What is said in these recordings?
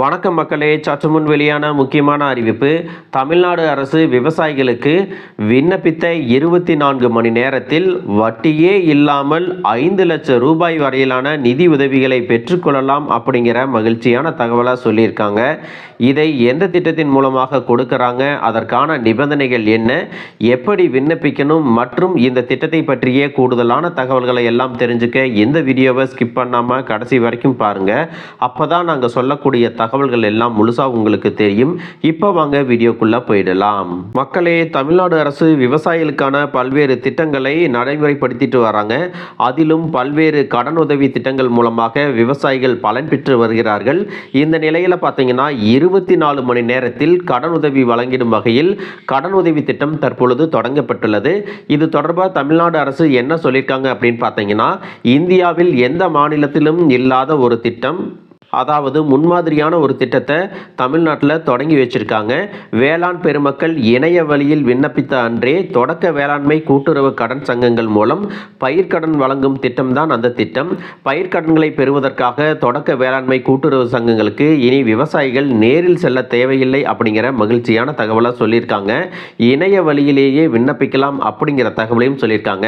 வணக்கம் மக்களே, சற்று முன் வெளியான முக்கியமான அறிவிப்பு. தமிழ்நாடு அரசு விவசாயிகளுக்கு விண்ணப்பித்த 24 மணி நேரத்தில் வட்டியே இல்லாமல் 5 லட்சம் ரூபாய் வரையிலான நிதி உதவிகளை பெற்றுக்கொள்ளலாம் அப்படிங்கிற மகிழ்ச்சியான தகவலாக சொல்லியிருக்காங்க. இதை எந்த திட்டத்தின் மூலமாக கொடுக்கறாங்க, அதற்கான நிபந்தனைகள் என்ன, எப்படி விண்ணப்பிக்கணும் மற்றும் இந்த திட்டத்தை பற்றிய கூடுதலான தகவல்களை எல்லாம் தெரிஞ்சுக்க இந்த வீடியோவை ஸ்கிப் பண்ணாமல் கடைசி வரைக்கும் பாருங்கள். அப்போ தான் நாங்கள் சொல்லக்கூடிய தகவல்கள் எல்லாம் முழுசா உங்களுக்கு தெரியும். இப்போ வாங்க வீடியோக்குள்ள போயிடலாம். மக்களே, தமிழ்நாடு அரசு விவசாயிகளுக்கான பல்வேறு திட்டங்களை நடைமுறைப்படுத்திட்டு வராங்க. அதிலும் பல்வேறு கடன் உதவி திட்டங்கள் மூலமாக விவசாயிகள் பலன் பெற்று வருகிறார்கள். இந்த நிலையில பார்த்தீங்கன்னா 24 மணி நேரத்தில் கடன் உதவி வழங்கிடும் வகையில் கடன் உதவி திட்டம் தற்பொழுது தொடங்கப்பட்டுள்ளது. இது தொடர்பாக தமிழ்நாடு அரசு என்ன சொல்லியிருக்காங்க அப்படின்னு பார்த்தீங்கன்னா, இந்தியாவில் எந்த மாநிலத்திலும் இல்லாத ஒரு திட்டம், அதாவது முன்மாதிரியான ஒரு திட்டத்தை தமிழ்நாட்டில் தொடங்கி வச்சிருக்காங்க. வேளாண் பெருமக்கள் இணைய வழியில் விண்ணப்பித்த அன்றே தொடக்க வேளாண்மை கூட்டுறவு கடன் சங்கங்கள் மூலம் பயிர்க்கடன் வழங்கும் திட்டம் தான் அந்த திட்டம். பயிர்க்கடன்களை பெறுவதற்காக தொடக்க வேளாண்மை கூட்டுறவு சங்கங்களுக்கு இனி விவசாயிகள் நேரில் செல்ல தேவையில்லை அப்படிங்கிற மகிழ்ச்சியான தகவலை சொல்லியிருக்காங்க. இணைய வழியிலேயே விண்ணப்பிக்கலாம் அப்படிங்கிற தகவலையும் சொல்லியிருக்காங்க.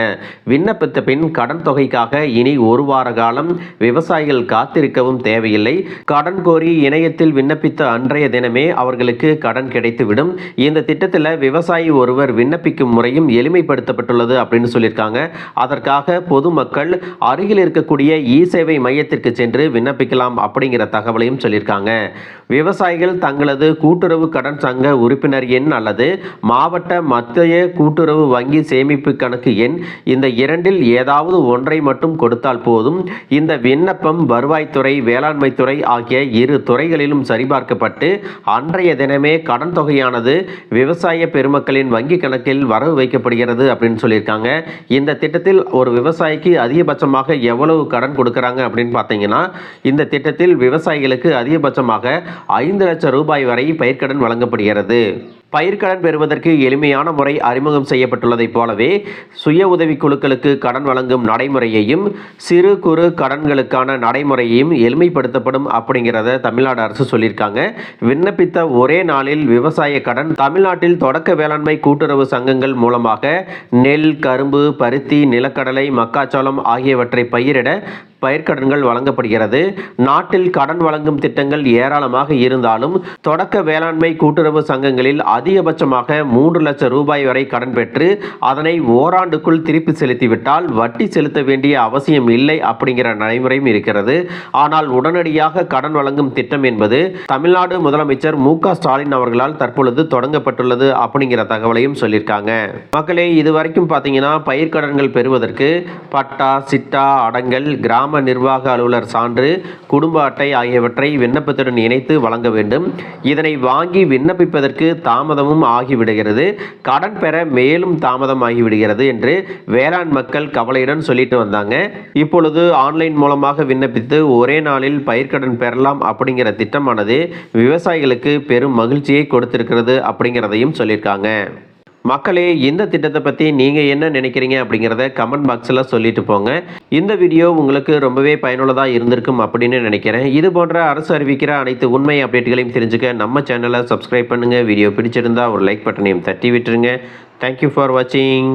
விண்ணப்பித்த பின் கடன் தொகைக்காக இனி ஒரு வார காலம் விவசாயிகள் காத்திருக்கவும் தேவையில்லை. கடன் கோரி இணையத்தில் விண்ணப்பித்த அன்றைய தினமே அவர்களுக்கு கடன் கிடைத்துவிடும். இந்த திட்டத்தில் விவசாயி ஒருவர் விண்ணப்பிக்கும் முறையும் எளிமைப்படுத்தப்பட்டுள்ளது அப்படின்னு சொல்லியிருக்காங்க. அதற்காக பொதுமக்கள் அருகில் இருக்கக்கூடிய இ-சேவை மையத்திற்கு சென்று விண்ணப்பிக்கலாம் அப்படிங்கிற தகவலையும் சொல்லியிருக்காங்க. விவசாயிகள் தங்களது கூட்டுறவு கடன் சங்க உறுப்பினர் எண் அல்லது மாவட்ட மத்திய கூட்டுறவு வங்கி சேமிப்பு கணக்கு எண், இந்த இரண்டில் ஏதாவது ஒன்றை மட்டும் கொடுத்தால் போதும். இந்த விண்ணப்பம் வருவாய்த்துறை, வேளாண்மை துறை ஆகிய இரு துறைகளிலும் சரிபார்க்கப்பட்டு அன்றைய தினமே கடன் தொகையானது விவசாய பெருமக்களின் வங்கி கணக்கில் வரவு வைக்கப்படுகிறது அப்படின்னு சொல்லியிருக்காங்க. இந்த திட்டத்தில் ஒரு விவசாயிக்கு அதிகபட்சமாக எவ்வளவு கடன் கொடுக்கறாங்க அப்படின்னு பார்த்தீங்கன்னா, இந்த திட்டத்தில் விவசாயிகளுக்கு அதிகபட்சமாக 5 லட்சம் ரூபாய் வரை பயிர்க்கடன் வழங்கப்படுகிறது. பயிர்க்கடன் பெறுவதற்கு எளிமையான முறை அறிமுகம் செய்யப்பட்டுள்ளதைப் போலவே சுய உதவி குழுக்களுக்கு கடன் வழங்கும் நடைமுறையையும் சிறு குறு கடன்களுக்கான நடைமுறையையும் எளிமைப்படுத்தப்படும் அப்படிங்கிறத தமிழ்நாடு அரசு சொல்லியிருக்காங்க. விண்ணப்பித்த ஒரே நாளில் விவசாய கடன் தமிழ்நாட்டில் தொடக்க வேளாண்மை கூட்டுறவு சங்கங்கள் மூலமாக நெல், கரும்பு, பருத்தி, நிலக்கடலை, மக்காச்சோளம் ஆகியவற்றை பயிரிட பயிர்க்கடன்கள் வழங்கப்படுகிறது. நாட்டில் கடன் வழங்கும் திட்டங்கள் ஏராளமாக இருந்தாலும் தொடக்க வேளாண்மை கூட்டுறவு சங்கங்களில் அதிகபட்சமாக 3 லட்சம் ரூபாய் வரை கடன் பெற்று அதனை ஓராண்டுக்குள் திருப்பி செலுத்திவிட்டால் வட்டி செலுத்த வேண்டிய அவசியம் இல்லை அப்படிங்கிற நடைமுறையும் இருக்கிறது. ஆனால் உடனடியாக கடன் வழங்கும் திட்டம் என்பது தமிழ்நாடு முதலமைச்சர் மு.க.ஸ்டாலின் அவர்களால் தற்பொழுது தொடங்கப்பட்டுள்ளது அப்படிங்கிற தகவலையும் சொல்லியிருக்காங்க. மக்களே, இதுவரைக்கும் பார்த்தீங்கன்னா பயிர்க்கடன்கள் பெறுவதற்கு பட்டா, சிட்டா, அடங்கல், கிராம நிர்வாக அலுவலர் சான்று, குடும்ப அட்டை ஆகியவற்றை விண்ணப்பத்துடன் இணைத்து வழங்க வேண்டும். இதனை வாங்கி விண்ணப்பிப்பதற்கு தாமதமும் ஆகிவிடுகிறது. கடன் பெற மேலும் தாமதம் ஆகிவிடுகிறது என்று வேளாண் மக்கள் கவலையுடன் சொல்லிட்டு வந்தாங்க. இப்பொழுது ஆன்லைன் மூலமாக விண்ணப்பித்து ஒரே நாளில் பயிர்க்கடன் பெறலாம் அப்படிங்கிற திட்டமானது விவசாயிகளுக்கு பெரும் மகிழ்ச்சியை கொடுத்திருக்கிறது அப்படிங்கிறதையும் சொல்லியிருக்காங்க. மக்களே, இந்த திட்டத்தை பற்றி நீங்கள் என்ன நினைக்கிறீங்க அப்படிங்கிறத கமெண்ட் பாக்ஸில் சொல்லிட்டு போங்க. இந்த வீடியோ உங்களுக்கு ரொம்பவே பயனுள்ளதாக இருந்திருக்கும் அப்படின்னு நினைக்கிறேன். இது போன்ற அரசு அறிவிக்கிற அனைத்து உண்மை அப்டேட்டுகளையும் தெரிஞ்சுக்க நம்ம சேனலை சப்ஸ்கிரைப் பண்ணுங்கள். வீடியோ பிடிச்சிருந்தா ஒரு லைக் பட்டனையும் தட்டி விட்டுருங்க. தேங்க்யூ ஃபார் வாட்சிங்.